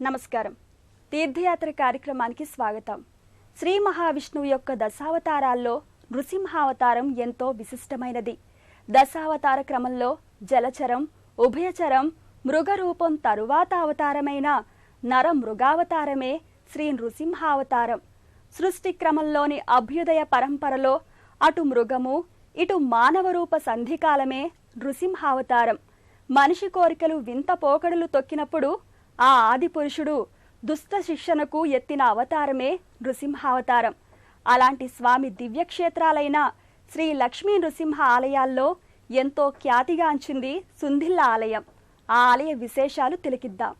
నమస్కారం. తీర్థయాత్ర కార్యక్రమానికి స్వాగతం. శ్రీ మహావిష్ణువు యొక్క దశావతారాల్లో నృసింహావతారం ఎంతో విశిష్టమైనది. దశావతార క్రమంలో జలచరం, ఉభయచరం, మృగరూపం తరువాత అవతారమైన నర మృగావతారమే శ్రీ నృసింహావతారం. సృష్టి క్రమంలోని అభ్యుదయ పరంపరలో అటు మృగము ఇటు మానవ రూప సంధికాలమే నృసింహావతారం. మనిషి కోరికలు వింత పోకడలు తొక్కినప్పుడు ఆ ఆది పురుషుడు దుష్ట శిక్షణకు ఎత్తిన అవతారమే నృసింహావతారం. అలాంటి స్వామి దివ్యక్షేత్రాలైన శ్రీ లక్ష్మీ నృసింహ ఆలయాల్లో ఎంతో ఖ్యాతిగాంచింది సుంధిల్ల ఆలయం. ఆ ఆలయ విశేషాలు తిలకిద్దాం.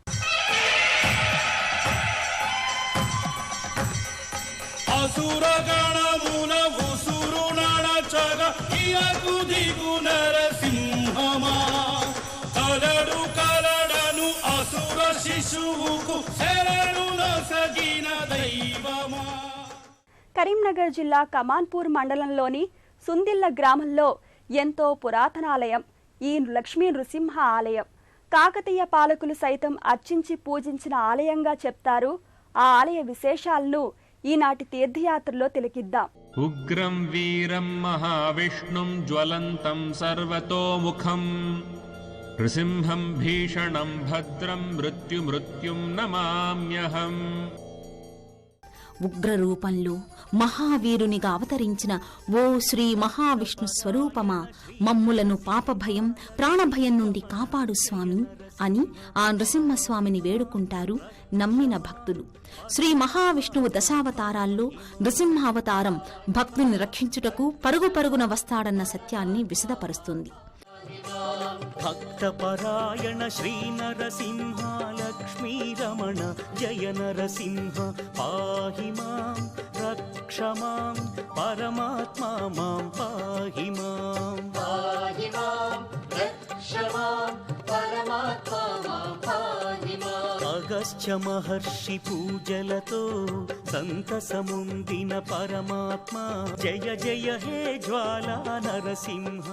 కరీంనగర్ జిల్లా కమాన్పూర్ మండలంలోని సుందిల్ల గ్రామంలో ఎంతో పురాతనాలయం ఈ లక్ష్మీ నృసింహ ఆలయం. కాకతీయ పాలకులు సైతం అర్చించి పూజించిన ఆలయంగా చెప్తారు. ఆ ఆలయ విశేషాలను ఈనాటి తీర్థయాత్రలో తిలకిద్దాం. ఉగ్రం వీరం మహావిష్ణుం జ్వలంతం సర్వతోముఖం నృసింహం భీషణం భద్రం మృత్యుం నమామ్యహం. ఉగ్ర రూపంలో మహావీరునిగా అవతరించిన ఓ శ్రీ మహావిష్ణు స్వరూపమా, మమ్ములను పాపభయం ప్రాణభయం నుండి కాపాడు స్వామి అని ఆ నృసింహస్వామిని వేడుకుంటారు నమ్మిన భక్తులు. శ్రీ మహావిష్ణువు దశావతారాల్లో నృసింహావతారం భక్తుని రక్షించుటకు పరుగు పరుగున వస్తాడన్న సత్యాన్ని విశదపరుస్తుంది. భక్తపరాయణ శ్రీ నరసింహ లక్ష్మీ రమణ జయ నరసింహ పాహి మాం రక్ష మాం పరమాత్మా మాం పాహి మాం అగస్త్య మహర్షి పూజలతో సంతసముందిన పరమాత్మ జయ జయ హే జ్వాలా నరసింహ.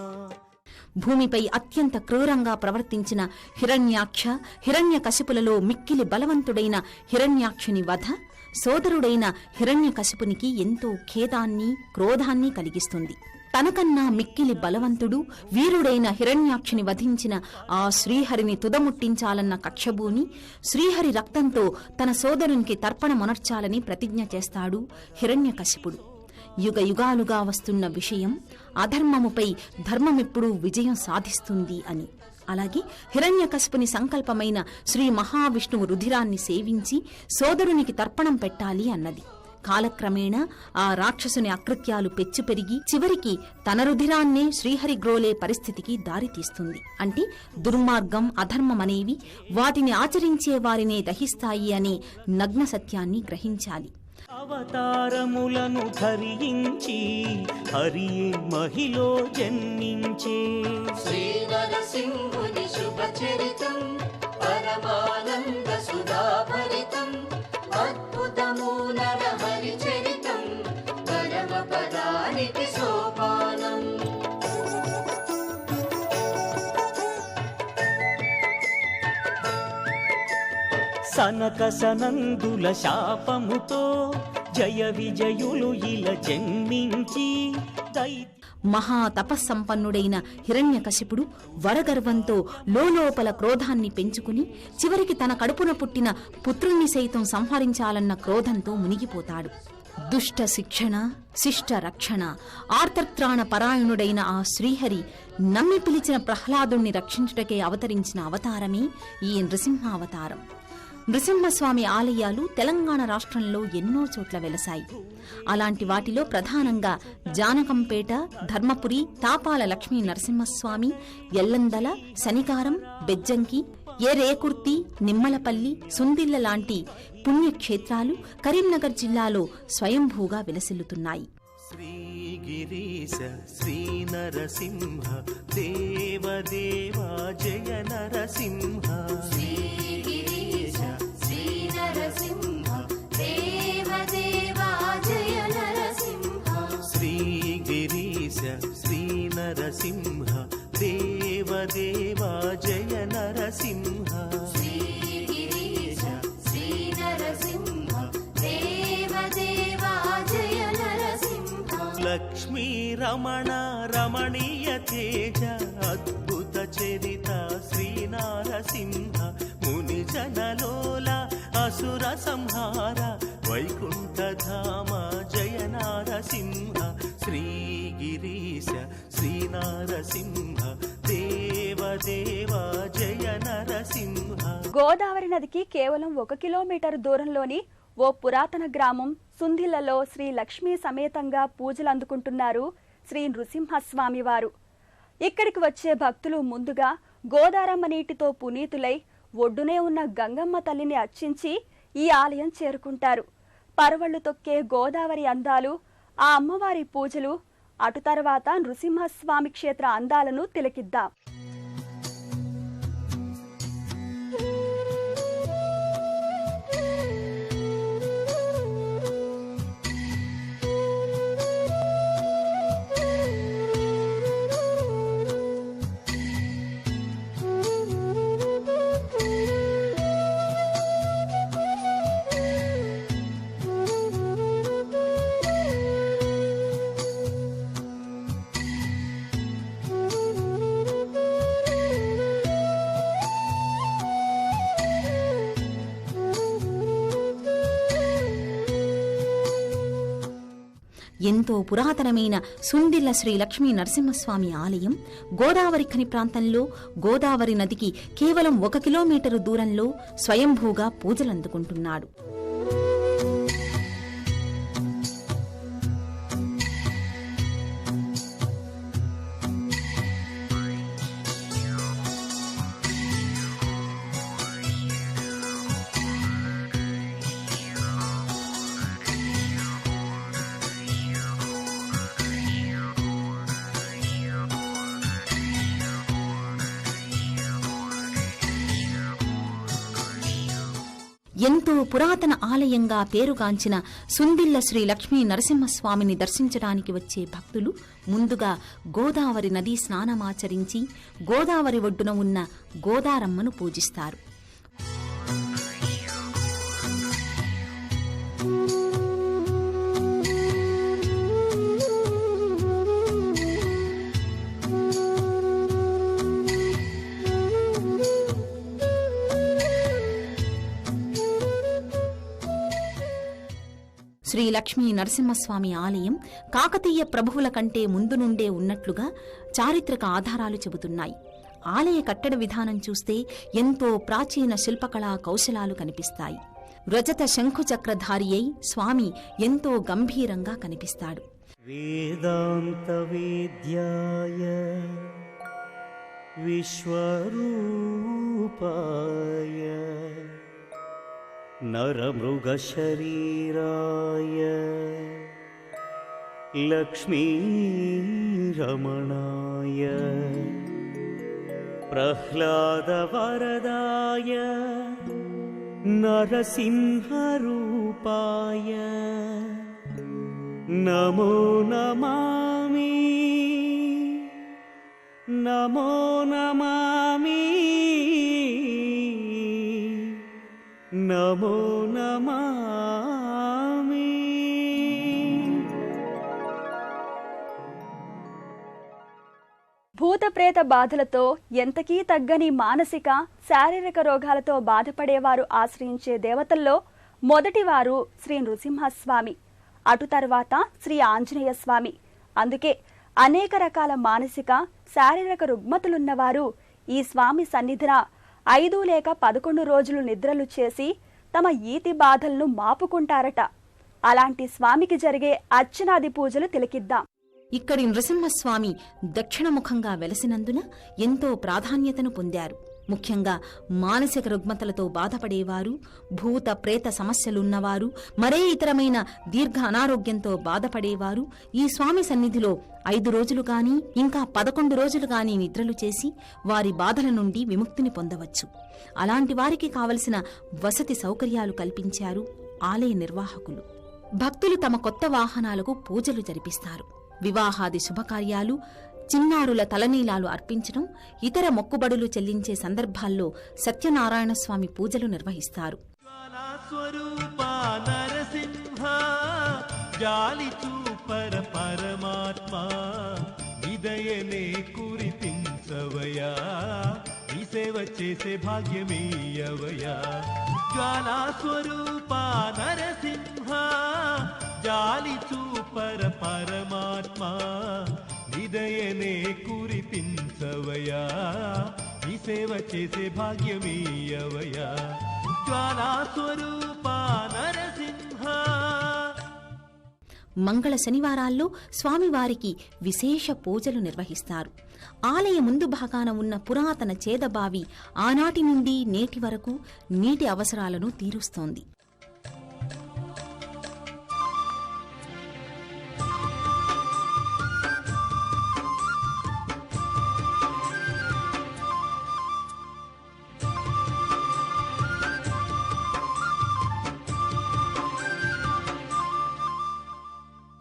భూమిపై అత్యంత క్రూరంగా ప్రవర్తించిన హిరణ్యాక్ష, హిరణ్యకశిపులలో మిక్కిలి బలవంతుడైన హిరణ్యాక్షుని వధ సోదరుడైన హిరణ్యకశిపునికి ఎంతో ఖేదాన్ని క్రోధాన్ని కలిగిస్తుంది. తనకన్నా మిక్కిలి బలవంతుడు వీరుడైన హిరణ్యాక్షుని వధించిన ఆ శ్రీహరిని తుదముట్టించాలన్న కక్షభూని శ్రీహరి రక్తంతో తన సోదరునికి తర్పణమొనర్చాలని ప్రతిజ్ఞ చేస్తాడు హిరణ్యకశిపుడు. యుగ యుగాలుగా వస్తున్న విషయం అధర్మముపై ధర్మమెప్పుడూ విజయం సాధిస్తుంది అని. అలాగే హిరణ్యకశిపుని సంకల్పమైన శ్రీ మహావిష్ణువు రుధిరాన్ని సేవించి సోదరునికి తర్పణం పెట్టాలి అన్నది. కాలక్రమేణా ఆ రాక్షసుని అకృత్యాలు పెచ్చు పెరిగి చివరికి తన రుధిరాన్నే శ్రీహరి గ్రోలే పరిస్థితికి దారితీస్తుంది. అంటే దుర్మార్గం అధర్మం అనేవి వాటిని ఆచరించే వారినే దహిస్తాయి అనే నగ్న సత్యాన్ని గ్రహించాలి. అవతారములను ధరించి హరియే మహిలో జన్మించే శ్రీ నరసింహుని శుభచరితం పరమానంద సుధాభరితం అద్భుతము నరహరి చరితం పరమ పదానికి సోపానం. సనక సనందుల శాపముతో జయ విజయులు ఇలా జన్మించి మహా తపస్సంపన్నుడైన హిరణ్యకశిపుడు వరగర్వంతో లోలోపల క్రోధాన్ని పెంచుకుని చివరికి తన కడుపున పుట్టిన పుత్రుణ్ణి సైతం సంహరించాలన్న క్రోధంతో మునిగిపోతాడు. దుష్ట శిక్షణ శిష్ట రక్షణ ఆర్తత్రాణ పరాయణుడైన ఆ శ్రీహరి నమ్మి పిలిచిన ప్రహ్లాదుణ్ణి రక్షించుటకే అవతరించిన అవతారమే ఈ నృసింహావతారం. నృసింహస్వామి ఆలయాలు తెలంగాణ రాష్ట్రంలో ఎన్నో చోట్ల వెలసాయి. అలాంటి వాటిలో ప్రధానంగా జానకంపేట, ధర్మపురి, తాపాల లక్ష్మీ నరసింహస్వామి, ఎల్లందల, శనికారం, బెజ్జంకి, ఏరేకుర్తి, నిమ్మలపల్లి, సుందిల్ల లాంటి పుణ్యక్షేత్రాలు కరీంనగర్ జిల్లాలో స్వయంభూగా విలసిల్లుతున్నాయి. శ్రీగిరీశ శ్రీ నరసింహ దేవదేవా జయ నరసింహ శ్రీగిరీశ శ్రీ నరసింహ దేవదేవా జయ నరసింహ శ్రీగిరీశ శ్రీ నరసింహ దేవదేవా జయ నరసింహ శ్రీగిరీశ శ్రీ రమణ రమణీయ తేజ అద్భుత చరిత శ్రీనారసింహ ముని జనలోల అసుర సంహార వైకుంఠధామ జయ నారసింహ శ్రీగిరీశ శ్రీనారసింహ దేవదేవ జయ నరసింహ. గోదావరి నదికి కేవలం 1 కిలోమీటర్ దూరంలోని ఓ పురాతన గ్రామం సుందిళ్లలో శ్రీ లక్ష్మీ సమేతంగా పూజలు అందుకుంటున్నారు శ్రీ నృసింహస్వామి వారు. ఇక్కడికి వచ్చే భక్తులు ముందుగా గోదారమ్మ నీటితో పునీతులై ఒడ్డునే ఉన్న గంగమ్మ తల్లిని అర్చించి ఈ ఆలయం చేరుకుంటారు. పరవళ్లు తొక్కే గోదావరి అందాలు, ఆ అమ్మవారి పూజలు, అటు తర్వాత నృసింహస్వామి క్షేత్ర అందాలను తిలకిద్దాం. ఎంతో పురాతనమైన సుందిళ్ల శ్రీ లక్ష్మీ నరసింహస్వామి ఆలయం గోదావరి ఖని ప్రాంతంలో గోదావరి నదికి కేవలం 1 కిలోమీటరు దూరంలో స్వయంభూగా పూజలందుకుంటున్నాడు. ఎంతో పురాతన ఆలయంగా పేరుగాంచిన సుందిళ్ల శ్రీ లక్ష్మీ నరసింహస్వామిని దర్శించడానికి వచ్చే భక్తులు ముందుగా గోదావరి నదీ స్నానమాచరించి గోదావరి ఒడ్డున ఉన్న గోదారమ్మను పూజిస్తారు. శ్రీ లక్ష్మీ నరసింహస్వామి ఆలయం కాకతీయ ప్రభువుల కంటే ముందు నుండే ఉన్నట్లుగా చారిత్రక ఆధారాలు చెబుతున్నాయి. ఆలయ కట్టడ విధానం చూస్తే ఎంతో ప్రాచీన శిల్పకళా కౌశలాలు కనిపిస్తాయి. రజత శంఖుచక్రధారి అయి స్వామి ఎంతో గంభీరంగా కనిపిస్తాడు. వేదాంత వేద్యాయ విశ్వరూపాయ నరమృగశరీరాయ లక్ష్మీరమణాయ ప్రహ్లాదవరదాయ నరసింహరూపాయ నమో నమామి నమో నమామి నమో నమామి. భూతప్రేత బాధలతో ఎంతకీ తగ్గని మానసిక శారీరక రోగాలతో బాధపడేవారు ఆశ్రయించే దేవతల్లో మొదటివారు శ్రీ నృసింహస్వామి, అటు తర్వాత శ్రీ ఆంజనేయ స్వామి. అందుకే అనేక రకాల మానసిక శారీరక రుగ్మతులున్నవారు ఈ స్వామి సన్నిధిన 5 లేక 11 రోజులు నిద్రలు చేసి తమ ఈతి బాధలను మాపుకుంటారట. అలాంటి స్వామికి జరిగే అర్చనాది పూజలు తిలకిద్దాం. ఇక్కడి నృసింహస్వామి దక్షిణముఖంగా వెలసినందున ఎంతో ప్రాధాన్యతను పొందారు. ముఖ్యంగా మానసిక రుగ్మతలతో బాధపడేవారు, భూత ప్రేత సమస్యలున్నవారు, మరే ఇతరమైన దీర్ఘ అనారోగ్యంతో బాధపడేవారు ఈ స్వామి సన్నిధిలో 5 రోజులు గాని ఇంకా 11 రోజులు గాని నిద్రలు చేసి వారి బాధల నుండి విముక్తిని పొందవచ్చు. అలాంటి వారికి కావలసిన వసతి సౌకర్యాలు కల్పించారు ఆలయ నిర్వాహకులు. భక్తులు తమ కొత్త వాహనాలకు పూజలు జరిపిస్తారు. వివాహాది శుభకార్యాలు, చిన్నారుల తలనీలాలు అర్పించడం, ఇతర మొక్కుబడులు చెల్లించే సందర్భాల్లో సత్యనారాయణ స్వామి పూజలు నిర్వహిస్తారు. నరసింహ జాలి చూపర పరమాత్మ నీలీలలుమధురమాయే నీ సేవ చేసే భాగ్యమీయవయా జ్వాలా స్వరూప నరసింహ జాలి చూపర పరమాత్మ హృదయనే కురిపించవయా నీ సేవ చేసే భాగ్యమీయవయా జ్వాలా స్వరూప నరసింహ. మంగళ శనివారాల్లో స్వామివారికి విశేష పూజలు నిర్వహిస్తారు. ఆలయ ముందు భాగాన ఉన్న పురాతన చేదబావి ఆనాటి నుండి నేటి వరకు నీటి అవసరాలను తీరుస్తోంది.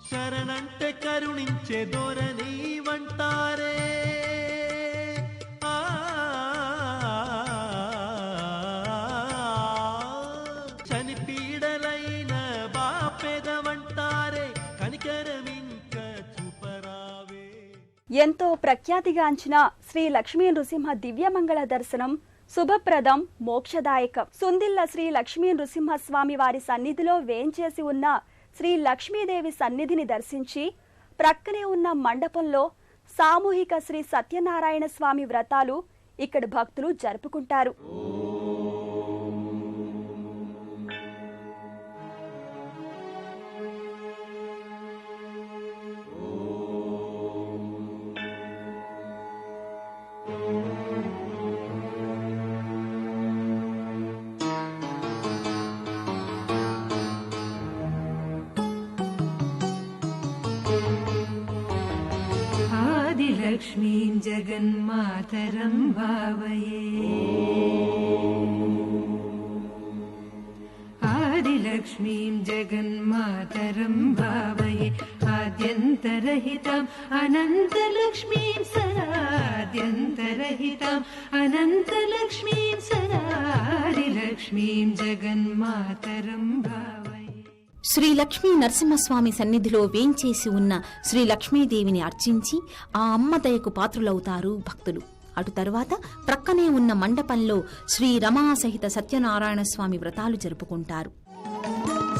శరణంటే కరుణించే ధోరణి వంటారే చనిపీడలైన బాపెదవంటారే కనికరమింక చూపరావే. ఎంతో ప్రఖ్యాతిగాంచిన శ్రీ లక్ష్మీ నృసింహ దివ్యమంగళ దర్శనం శుభప్రదం, మోక్షదాయకం. సుందిల్ల శ్రీ లక్ష్మీ నృసింహస్వామి వారి సన్నిధిలో వేంచేసి ఉన్న శ్రీ లక్ష్మీదేవి సన్నిధిని దర్శించి ప్రక్కనే ఉన్న మండపంలో సామూహిక శ్రీ సత్యనారాయణ స్వామి వ్రతాలు ఇక్కడ భక్తులు జరుపుకుంటారు. लक्ष्मीं जगन्मातरं भावये आदिलक्ष्मीं जगन्मातरं भावये आद्यन्तरहिताम् अनन्तलक्ष्मीं सदाद्यन्तरहिताम् अनन्तलक्ष्मीं सदादिलक्ष्मीं जगन्मातरं भावये. శ్రీ లక్ష్మీ నరసింహస్వామి సన్నిధిలో వేంచేసి ఉన్న శ్రీ లక్ష్మీదేవిని అర్చించి ఆ అమ్మ దయకు పాత్రులవుతారు భక్తులు. అటు తరువాత ప్రక్కనే ఉన్న మండపంలో శ్రీ రమా సహిత సత్యనారాయణ స్వామి వ్రతాలు జరుపుకుంటారు.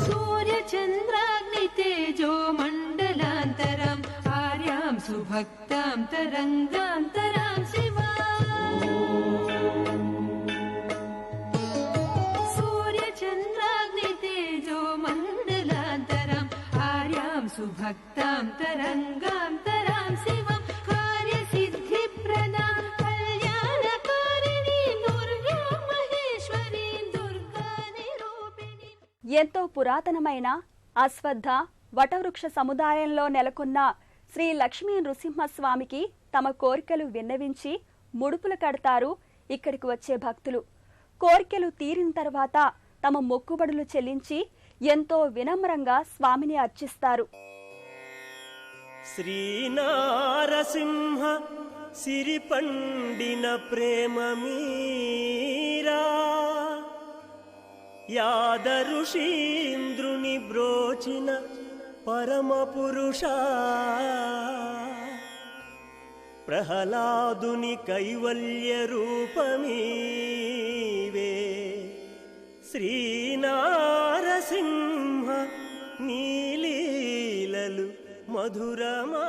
సూర్య చంద్రాగ్ని తేజో మండలాంతరం ఆర్యాం సుభక్తాం తరంగాంతరాం శివా సూర్య చంద్రాగ్ని తేజో మండలాంతరం ఆర్యాం సుభక్తాం తరంగాంతరాం శివం కార్యసిద్ధిప్రదాం కళ్యాణకారిణి దుర్గా మహేశ్వరి దుర్గా నిరూపిణి. ఎంతో పురాతనమైన అశ్వత్థ వటవృక్ష సముదాయంలో నెలకొన్న శ్రీ లక్ష్మీ నృసింహస్వామికి తమ కోరికలు విన్నవించి ముడుపులు కడతారు ఇక్కడికి వచ్చే భక్తులు. కోరికలు తీరిన తర్వాత తమ మొక్కుబడులు చెల్లించి ఎంతో వినమ్రంగా స్వామిని అర్చిస్తారు. శ్రీనారసింహ సిరిపండిన ప్రేమ మీరా యాదరుషీంద్రుని బ్రోచిన పరమ పురుష ప్రహ్లాదుని కైవల్య రూపమీవే శ్రీనారసింహ నీలీలలు మధురమాయే.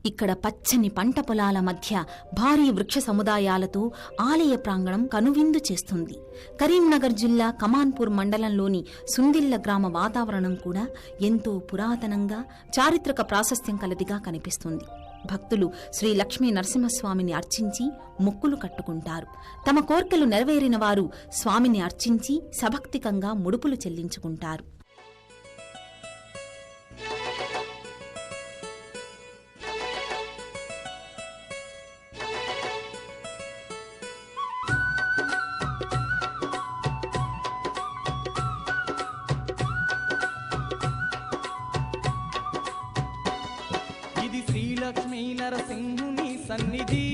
ఇక్కడ పచ్చని పంట పొలాల మధ్య భారీ వృక్ష సముదాయాలతో ఆలయ ప్రాంగణం కనువిందు చేస్తుంది. కరీంనగర్ జిల్లా కమాన్పూర్ మండలంలోని సుందిల్ల గ్రామ వాతావరణం కూడా ఎంతో పురాతనంగా చారిత్రక ప్రాశస్త్యం కలదిగా కనిపిస్తుంది. భక్తులు శ్రీ లక్ష్మీ నరసింహస్వామిని అర్చించి మొక్కులు కట్టుకుంటారు. తమ కోర్కెలు నెరవేరిన వారు స్వామిని అర్చించి సభక్తికంగా ముడుపులు చెల్లించుకుంటారు. లక్ష్మీ నరసింహుని సన్నిధి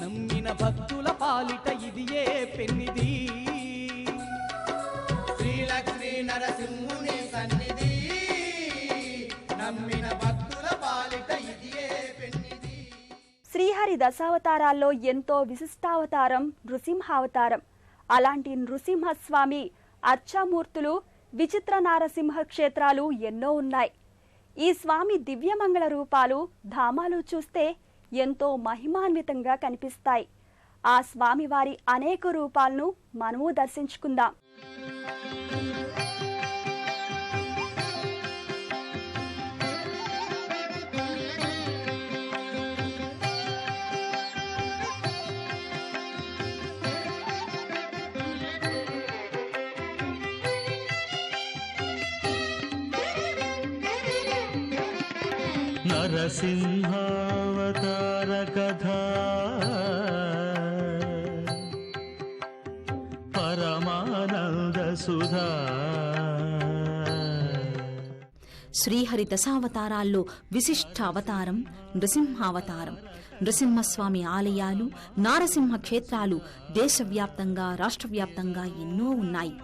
నమ్మిన భక్తుల పాలిట ఇది ఏ పెన్నిది. శ్రీ లక్ష్మీ నరసింహుని సన్నిధి నమ్మిన భక్తుల పాలిట ఇది ఏ పెన్నిది. శ్రీహరి దశావతారాల్లో ఎంతో విశిష్టావతారం నృసింహావతారం. అలాంటి నృసింహస్వామి అర్చామూర్తులు, విచిత్ర నారసింహ క్షేత్రాలు ఎన్నో ఉన్నాయి. ఈ స్వామి దివ్యమంగళ రూపాలు, ధామాలు చూస్తే ఎంతో మహిమాన్వితంగా కనిపిస్తాయి. ఆ స్వామివారి అనేక రూపాలను మనము దర్శించుకుందాం. నరసింహావతార కథా పరమానంద సుధా. శ్రీహరి దశావతారాల్లో విశిష్ట అవతారం నృసింహావతారం. నృసింహస్వామి ఆలయాలు, నారసింహ క్షేత్రాలు దేశవ్యాప్తంగా, రాష్ట్రవ్యాప్తంగా ఎన్నో ఉన్నాయి.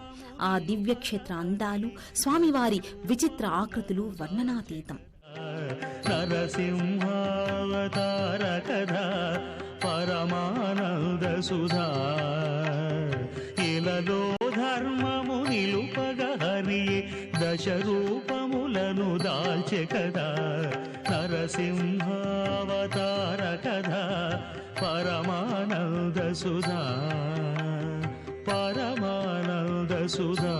ఆ దివ్యక్షేత్ర అందాలు, స్వామివారి విచిత్ర ఆకృతులు వర్ణనాతీతం. నరసింహావతార కథా పరమానంద సుధా. ఇలలో ధర్మము నిలుపగ హరియే దశ రూపములను దాల్చె కదా. నరసింహావతార కథా పరమానంద సుధా, పరమానంద సుధా.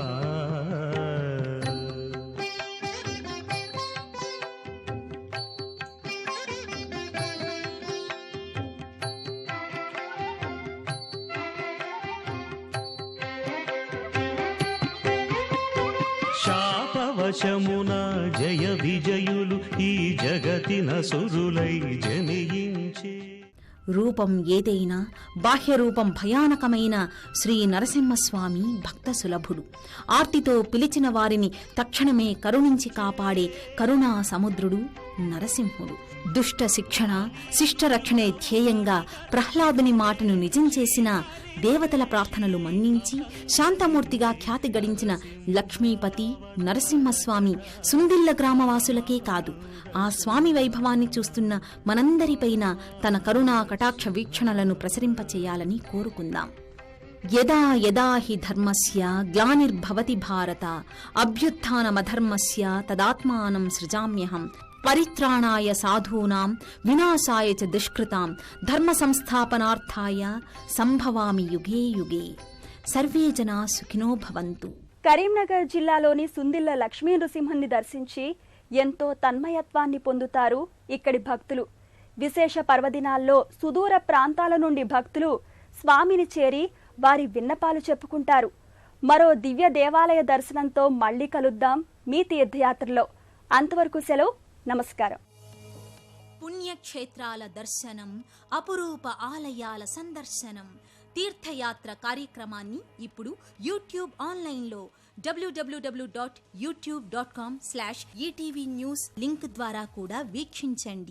శాపవశమున జయ విజయులు ఈ జగతిన సురులై జనించే. రూపం ఏదైనా, బాహ్య రూపం భయానకమైన శ్రీ నరసింహస్వామి భక్త సులభుడు. ఆర్తితో పిలిచిన వారిని తక్షణమే కరుణించి కాపాడే కరుణా సముద్రుడు నరసింహుడు. దుష్ట శిక్షణ, శిష్ట రక్షణే ధ్యేయంగా ప్రహ్లాదుని మాటను నిజం చేసిన, దేవతల ప్రార్థనలు మన్నించి శాంతమూర్తిగా ఖ్యాతి గడించిన లక్ష్మీపతి నరసింహస్వామి సుందిల్ల గ్రామవాసులకే కాదు, ఆ స్వామి వైభవాన్ని చూస్తున్న మనందరిపైన తన కరుణా కటాక్ష వీక్షణలను ప్రసరింపచేయాలని కోరుకుందాం. యదా యదా హి ధర్మస్య గ్లానిర్భవతి భారత అభ్యుత్థానమధర్మస్య తదాత్మానం సృజామ్యహం పరిత్రాణాయ సాధూనాం వినాశాయ చ దుష్కృతాం ధర్మ సంస్థాపనార్థాయ సంభవామి యుగే యుగే. సర్వే జనా సుఖినో భవంతు. కరీంనగర్ జిల్లాలోని సుందిల్ల లక్ష్మీ నృసింహుని దర్శించి ఎంతో తన్మయత్వాన్ని పొందుతారు ఇక్కడి భక్తులు. విశేష పర్వదినాల్లో సుదూర ప్రాంతాల నుండి భక్తులు స్వామిని చేరి వారి విన్నపాలు చెప్పుకుంటారు. మరో దివ్య దేవాలయ దర్శనంతో మళ్లీ కలుద్దాం మీ తీర్థయాత్రలో. అంతవరకు సెలవు. నమస్కారం. పుణ్యక్షేత్రాల దర్శనం, అపురూప ఆలయాల సందర్శనం, తీర్థయాత్ర కార్యక్రమాన్ని ఇప్పుడు యూట్యూబ్ ఆన్లైన్లో www.youtube.com/ETV News లింక్ ద్వారా కూడా వీక్షించండి.